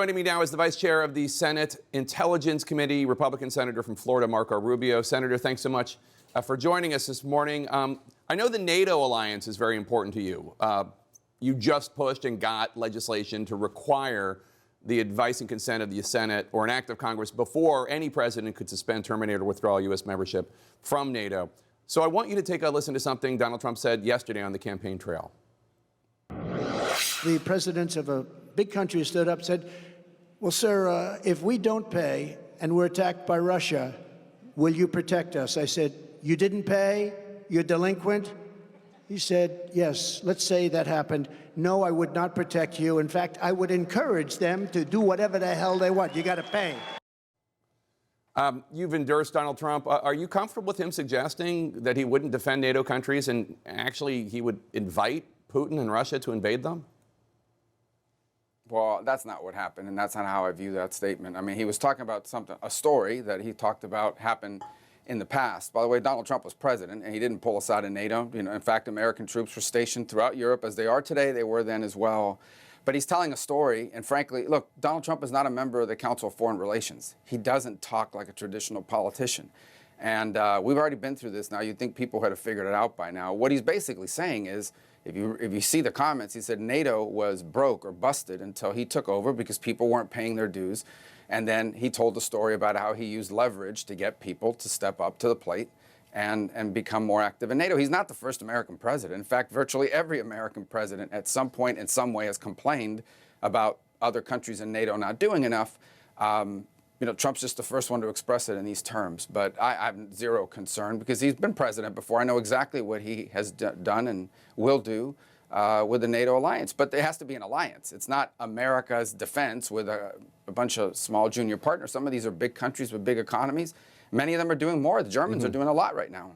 Joining me now is the Vice Chair of the Senate Intelligence Committee, Republican Senator from Florida, Rubio. Senator, thanks so much for joining us this morning. I know the NATO alliance is very important to you. You just pushed and got legislation to require the advice and consent of the Senate or an act of Congress before any president could suspend, terminate, or withdraw U.S. membership from NATO. So I want you to take a listen to something Donald Trump said yesterday on the campaign trail. The presidents of a big country stood up and said, well, sir, if we don't pay and we're attacked by Russia, will you protect us? I said, you didn't pay? You're delinquent? He said, yes, let's say that happened. No, I would not protect you. In fact, I would encourage them to do whatever the hell they want. You got to pay. You've endorsed Donald Trump. Are you comfortable with him suggesting that he wouldn't defend NATO countries and actually he would invite Putin and Russia to invade them? Well, that's not what happened, and that's not how I view that statement. I mean, he was talking about a story that he talked about happened in the past. By the way, Donald Trump was president, and he didn't pull us out of NATO. You know, in fact, American troops were stationed throughout Europe, as they are today. They were then as well. But he's telling a story, and frankly, look, Donald Trump is not a member of the Council of Foreign Relations. He doesn't talk like a traditional politician. And we've already been through this now. You'd think people had figured it out by now. What he's basically saying is, if you see the comments, he said NATO was broke or busted until he took over because people weren't paying their dues. And then he told the story about how he used leverage to get people to step up to the plate and become more active in NATO. He's not the first American president. In fact, virtually every American president at some point in some way has complained about other countries in NATO not doing enough. You know, Trump's just the first one to express it in these terms. But I have zero concern because he's been president before. I know exactly what he has done and will do with the NATO alliance. But there has to be an alliance. It's not America's defense with a bunch of small junior partners. Some of these are big countries with big economies. Many of them are doing more. The Germans are doing a lot right now.